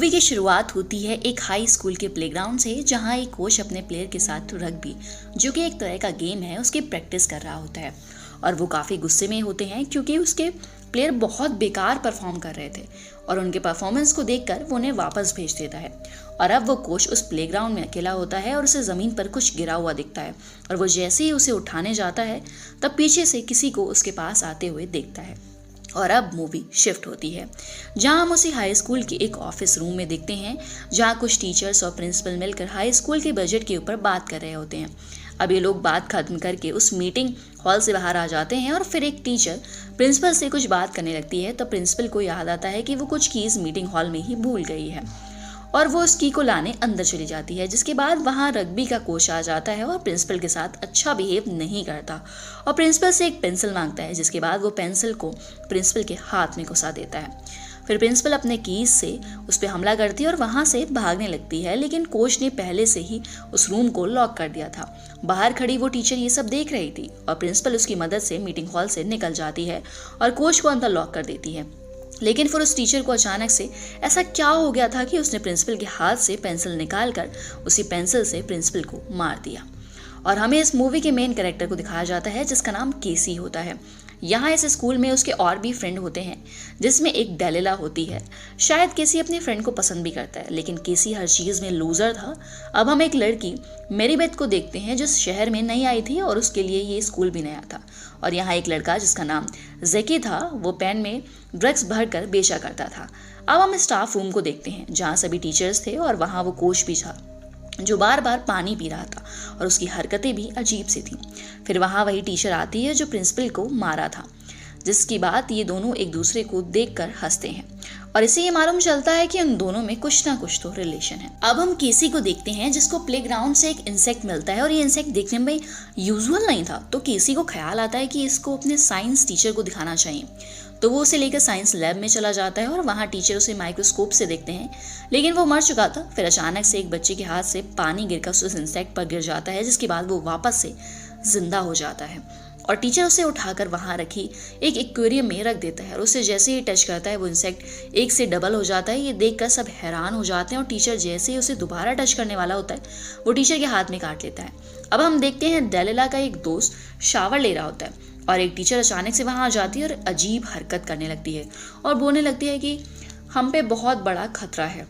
Movie की शुरुआत होती है एक हाई स्कूल के प्लेग्राउंड से, जहां एक कोच अपने प्लेयर के साथ रग्बी, जो कि एक तरह का गेम है, उसकी प्रैक्टिस कर रहा होता है। और वो काफ़ी गुस्से में होते हैं क्योंकि उसके प्लेयर बहुत बेकार परफॉर्म कर रहे थे और उनके परफॉर्मेंस को देखकर वो उन्हें वापस भेज देता है। और अब वो कोच उस प्लेग्राउंड में अकेला होता है और उसे ज़मीन पर कुछ गिरा हुआ दिखता है और वो जैसे ही उसे उठाने जाता है तब पीछे से किसी को उसके पास आते हुए देखता है। और अब मूवी शिफ्ट होती है, जहां हम उसी हाई स्कूल के एक ऑफिस रूम में देखते हैं, जहां कुछ टीचर्स और प्रिंसिपल मिलकर हाई स्कूल के बजट के ऊपर बात कर रहे होते हैं। अब ये लोग बात खत्म करके उस मीटिंग हॉल से बाहर आ जाते हैं और फिर एक टीचर प्रिंसिपल से कुछ बात करने लगती है। तब प्रिंसिपल को याद आता है कि वो कुछ कीज मीटिंग हॉल में ही भूल गई है और वो उस की को लाने अंदर चली जाती है। जिसके बाद वहाँ रग्बी का कोच आ जाता है और प्रिंसिपल के साथ अच्छा बिहेव नहीं करता और प्रिंसिपल से एक पेंसिल मांगता है। जिसके बाद वो पेंसिल को प्रिंसिपल के हाथ में घुसा देता है। फिर प्रिंसिपल अपने कीज से उस पर हमला करती है और वहाँ से भागने लगती है, लेकिन कोच ने पहले से ही उस रूम को लॉक कर दिया था। बाहर खड़ी वो टीचर ये सब देख रही थी और प्रिंसिपल उसकी मदद से मीटिंग हॉल से निकल जाती है और कोच को अंदर लॉक कर देती है। लेकिन फिर उस टीचर को अचानक से ऐसा क्या हो गया था कि उसने प्रिंसिपल के हाथ से पेंसिल निकालकर उसी पेंसिल से प्रिंसिपल को मार दिया। और हमें इस मूवी के मेन कैरेक्टर को दिखाया जाता है, जिसका नाम केसी होता है। यहाँ इस स्कूल में उसके और भी फ्रेंड होते हैं, जिसमें एक डेलिला होती है। शायद केसी अपने फ्रेंड को पसंद भी करता है, लेकिन केसी हर चीज़ में लूजर था। अब हम एक लड़की मेरीबेथ को देखते हैं, जो शहर में नई आई थी और उसके लिए ये स्कूल भी नया था। और यहाँ एक लड़का जिसका नाम जैकी था, वो पेन में ड्रग्स भरकर बेचा करता था। अब हम स्टाफ रूम को देखते हैं, जहाँ सभी टीचर्स थे और वहाँ वो कोच भी था, जो बार बार पानी पी रहा था और उसकी हरकतें भी अजीब सी थी। फिर वहाँ वही टीचर आती है जो प्रिंसिपल को मारा था, जिसकी बात ये दोनों एक दूसरे को देखकर हंसते हैं और इससे ये मालूम चलता है कि उन दोनों में कुछ ना कुछ तो रिलेशन है। अब हम केसी को देखते हैं, जिसको प्लेग्राउंड से एक इंसेक्ट मिलता है और ये इंसेक्ट देखने में यूजुअल नहीं था। तो केसी को ख्याल आता है कि इसको अपने साइंस टीचर को दिखाना चाहिए, तो वो उसे लेकर साइंस लैब में चला जाता है और वहाँ टीचर उसे माइक्रोस्कोप से देखते हैं, लेकिन वो मर चुका था। फिर अचानक से एक बच्चे के हाथ से पानी गिरकर उस इंसेक्ट पर गिर जाता है, जिसके बाद वो वापस से जिंदा हो जाता है और टीचर उसे उठाकर वहाँ रखी एक एक्वेरियम में रख देता है और उसे जैसे ही टच करता है वो इंसेक्ट एक से डबल हो जाता है। ये देखकर सब हैरान हो जाते हैं और टीचर जैसे ही उसे दोबारा टच करने वाला होता है, वो टीचर के हाथ में काट लेता है। अब हम देखते हैं डेलिला का एक दोस्त शावर ले रहा होता है और एक टीचर अचानक से वहाँ आ जाती है और अजीब हरकत करने लगती है और बोलने लगती है कि हम पे बहुत बड़ा खतरा है।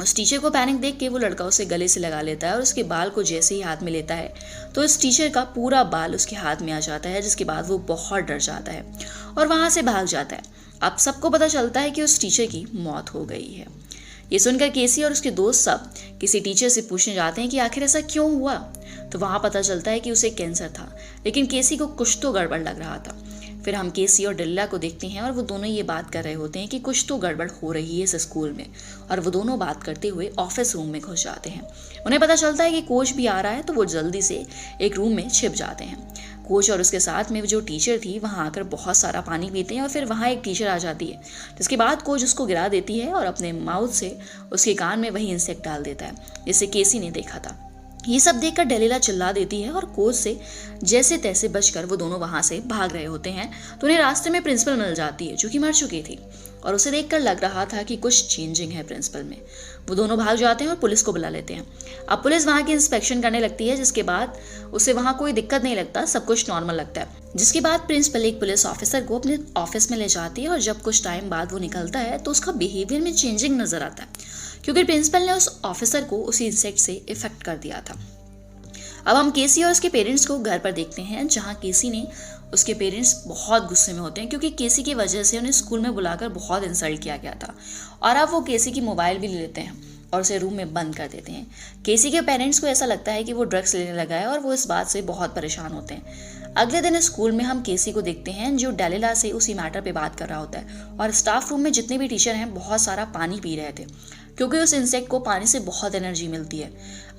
उस टीचर को पैनिक देख के वो लड़का उसे गले से लगा लेता है और उसके बाल को जैसे ही हाथ में लेता है तो इस टीचर का पूरा बाल उसके हाथ में आ जाता है, जिसके बाद वो बहुत डर जाता है और वहाँ से भाग जाता है। अब सबको पता चलता है कि उस टीचर की मौत हो गई है। ये सुनकर केसी और उसके दोस्त सब किसी टीचर से पूछने जाते हैं कि आखिर ऐसा क्यों हुआ। तो वहाँ पता चलता है कि उसे कैंसर था, लेकिन केसी को कुछ तो गड़बड़ लग रहा था। फिर हम केसी और डेलिला को देखते हैं और वो दोनों ये बात कर रहे होते हैं कि कुछ तो गड़बड़ हो रही है इस स्कूल में, और वो दोनों बात करते हुए ऑफिस रूम में घुस जाते हैं। उन्हें पता चलता है कि कोच भी आ रहा है, तो वो जल्दी से एक रूम में छिप जाते हैं। कोच और उसके साथ में जो टीचर थी वहाँ आकर बहुत सारा पानी पीते हैं और फिर वहाँ एक टीचर आ जाती है, जिसके बाद कोच उसको गिरा देती है और अपने माउथ से उसके कान में वही इंसेक्ट डाल देता है, जिसे केसी ने देखा था। ये सब देखकर डेलिला चिल्ला देती है और कोच से जैसे तैसे बचकर वो दोनों वहाँ से भाग रहे होते हैं। तो उन्हें रास्ते में प्रिंसिपल मिल जाती है, जो कि मर चुकी थी, और उसे देखकर लग रहा था कि कुछ चेंजिंग है प्रिंसिपल में। वो दोनों भाग जाते हैं और पुलिस को बुला लेते हैं। अब पुलिस वहाँ की इंस्पेक्शन करने लगती है, जिसके बाद उसे वहाँ कोई दिक्कत नहीं लगता, सब कुछ नॉर्मल लगता है। जिसके बाद प्रिंसिपल एक पुलिस ऑफिसर को अपने ऑफिस में ले जाती है और जब कुछ टाइम बाद वो निकलता है तो उसका बिहेवियर में चेंजिंग नजर आता है, क्योंकि प्रिंसिपल ने उस ऑफिसर को उसी इंसेक्ट से इफेक्ट कर दिया था। अब हम केसी और उसके पेरेंट्स को घर पर देखते हैं, जहाँ केसी ने उसके पेरेंट्स बहुत गुस्से में होते हैं, क्योंकि केसी की वजह से उन्हें स्कूल में बुलाकर बहुत इंसल्ट किया गया था। और अब वो केसी की मोबाइल भी ले लेते हैं और उसे रूम में बंद कर देते हैं। केसी के पेरेंट्स को ऐसा लगता है कि वो ड्रग्स लेने लगा है और वो इस बात से बहुत परेशान होते हैं। अगले दिन स्कूल में हम केसी को देखते हैं, जो डेलिला से उसी मैटर पे बात कर रहा होता है और स्टाफ रूम में जितने भी टीचर हैं बहुत सारा पानी पी रहे थे, क्योंकि उस इंसेक्ट को पानी से बहुत एनर्जी मिलती है।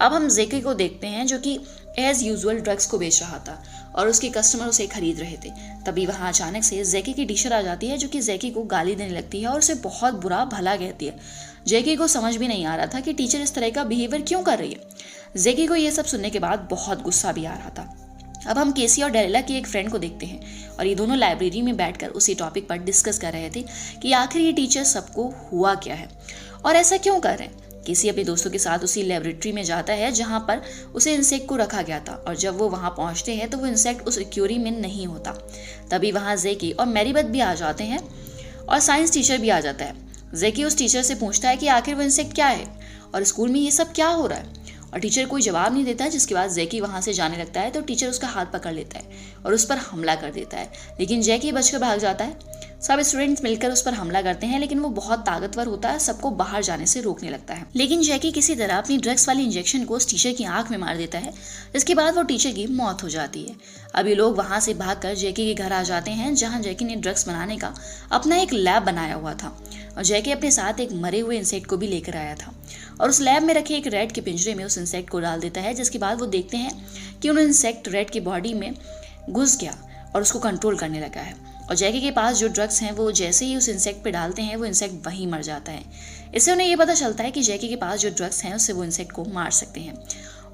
अब हम जेकी को देखते हैं, जो कि एज यूजुअल ड्रग्स को बेच रहा था और उसके कस्टमर उसे खरीद रहे थे। तभी वहाँ अचानक से जैकी की टीचर आ जाती है, जो कि जैकी को गाली देने लगती है और उसे बहुत बुरा भला कहती है। जैकी को समझ भी नहीं आ रहा था कि टीचर इस तरह का बिहेवियर क्यों कर रही है। जैकी को ये सब सुनने के बाद बहुत गुस्सा भी आ रहा था। अब हम केसी और डेलिला की एक फ्रेंड को देखते हैं और ये दोनों लाइब्रेरी में बैठकर उसी टॉपिक पर डिस्कस कर रहे थे कि आखिर ये टीचर सबको हुआ क्या है। और ऐसा क्यों कर रहे हैं? केसी अपने दोस्तों के साथ उसी लेबोरेटरी में जाता है जहां पर उसे इंसेक्ट को रखा गया था, और जब वो वहां पहुंचते हैं तो वो इंसेक्ट उस एक्वेरियम में नहीं होता। तभी वहां जेकी और मैरीबेथ भी आ जाते हैं और साइंस टीचर भी आ जाता है। जेकी उस टीचर से पूछता है कि आखिर वो इंसेक्ट क्या है और स्कूल में ये सब क्या हो रहा है, और टीचर कोई जवाब नहीं देता है। जिसके बाद जैकी वहां से जाने लगता है तो टीचर उसका हाथ पकड़ लेता है और उस पर हमला कर देता है, लेकिन जैकी बचकर भाग जाता है। सब स्टूडेंट्स मिलकर उस पर हमला करते हैं, लेकिन वो बहुत ताकतवर होता है, सबको बाहर जाने से रोकने लगता है। लेकिन जैकी किसी तरह अपनी ड्रग्स वाली इंजेक्शन को उस टीचर की आंख में मार देता है, जिसके बाद वो टीचर की मौत हो जाती है। अभी लोग वहां से भागकर जैकी के घर आ जाते हैं, जहां जैकी ने ड्रग्स बनाने का अपना एक लैब बनाया हुआ था, और जैकी अपने साथ एक मरे हुए इंसेक्ट को भी लेकर आया था और उस लैब में रखे एक रैट के पिंजरे में उस इंसेक्ट को डाल देता है। जिसके बाद वो देखते हैं कि उन इंसेक्ट रैट की बॉडी में घुस गया और उसको कंट्रोल करने लगा है, और जैकी के पास जो ड्रग्स हैं वो जैसे ही उस इंसेक्ट पे डालते हैं वो इंसेक्ट वहीं मर जाता है। इससे उन्हें ये पता चलता है कि जैकी के पास जो ड्रग्स हैं उससे वो इंसेक्ट को मार सकते हैं,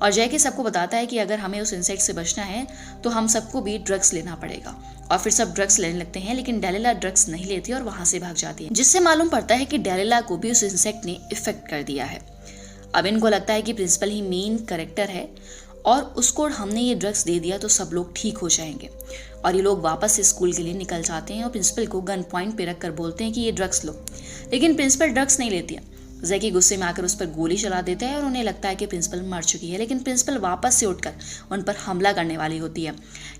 और जैकी सबको बताता है कि अगर हमें उस इंसेक्ट से बचना है तो हम सबको भी ड्रग्स लेना पड़ेगा। और फिर सब ड्रग्स लेने लगते हैं, लेकिन डेलिला ड्रग्स नहीं लेती और वहां से भाग जाती है, जिससे मालूम पड़ता है कि डेलिला को भी उस इंसेक्ट ने इफेक्ट कर दिया है। अब इनको लगता है कि प्रिंसिपल ही मेन कैरेक्टर है और उसको हमने ये ड्रग्स दे दिया तो सब लोग ठीक हो जाएंगे, और ये लोग वापस से स्कूल के लिए निकल जाते हैं और प्रिंसिपल को गन पॉइंट पे रखकर बोलते हैं कि ये ड्रग्स लो, लेकिन प्रिंसिपल ड्रग्स नहीं लेती है। जैकी गुस्से में आकर उस पर गोली चला देता है और उन्हें लगता है कि प्रिंसिपल मर चुकी है, लेकिन प्रिंसिपल वापस से उठकर उन पर हमला करने वाली होती है।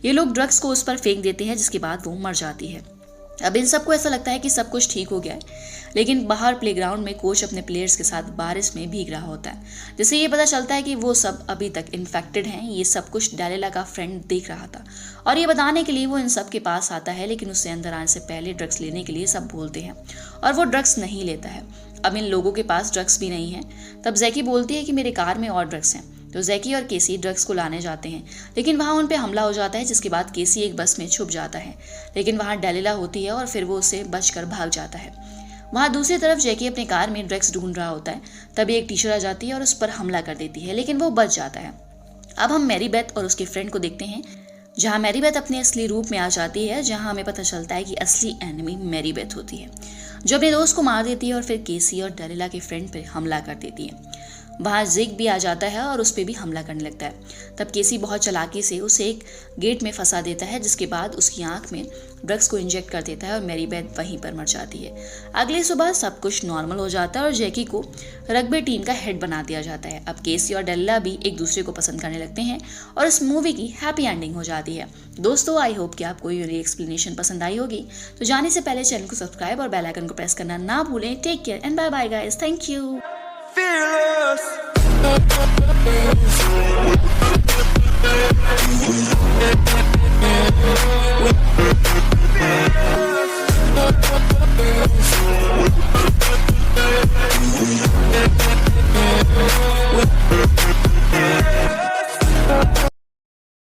ये लोग ड्रग्स को उस पर फेंक देते हैं, जिसके बाद वो मर जाती है। अब इन सबको ऐसा लगता है कि सब कुछ ठीक हो गया है, लेकिन बाहर प्लेग्राउंड में कोच अपने प्लेयर्स के साथ बारिश में भीग रहा होता है, जिससे ये पता चलता है कि वो सब अभी तक इन्फेक्टेड हैं। ये सब कुछ डेलिला का फ्रेंड देख रहा था और ये बताने के लिए वो इन सब के पास आता है, लेकिन उससे अंदर आने से पहले ड्रग्स लेने के लिए सब बोलते हैं और वो ड्रग्स नहीं लेता है। अब इन लोगों के पास ड्रग्स भी नहीं है। तब जैकी बोलती है कि मेरे कार में और ड्रग्स हैं, तो जैकी और केसी ड्रग्स को लाने जाते हैं, लेकिन वहाँ उन पे हमला हो जाता है। जिसके बाद केसी एक बस में छुप जाता है, लेकिन वहाँ डेलिला होती है और फिर वो उससे बचकर भाग जाता है। वहाँ दूसरी तरफ जैकी अपने कार में ड्रग्स ढूंढ रहा होता है, तभी एक टीचर आ जाती है और उस पर हमला कर देती है, लेकिन वो बच जाता है। अब हम मैरीबेथ और उसके फ्रेंड को देखते हैं, जहाँ मैरीबेथ अपने असली रूप में आ जाती है, जहाँ हमें पता चलता है कि असली एनिमी मैरीबेथ होती है, जो अपने दोस्त को मार देती है और फिर केसी और डेलिला के फ्रेंड पर हमला कर देती है। वहाँ जिग भी आ जाता है और उस पर भी हमला करने लगता है। तब केसी बहुत चालाकी से उसे एक गेट में फंसा देता है, जिसके बाद उसकी आंख में ड्रग्स को इंजेक्ट कर देता है और मैरीबेथ वहीं पर मर जाती है। अगली सुबह सब कुछ नॉर्मल हो जाता है और जैकी को रग्बी टीम का हेड बना दिया जाता है। अब केसी और डेलिला भी एक दूसरे को पसंद करने लगते हैं और इस मूवी की हैप्पी एंडिंग हो जाती है। दोस्तों, आई होप कि आपको ये एक्सप्लेनेशन पसंद आई होगी। तो जाने से पहले चैनल को सब्सक्राइब और बेल आइकन को प्रेस करना ना भूलें। Take care and bye bye guys, thank you.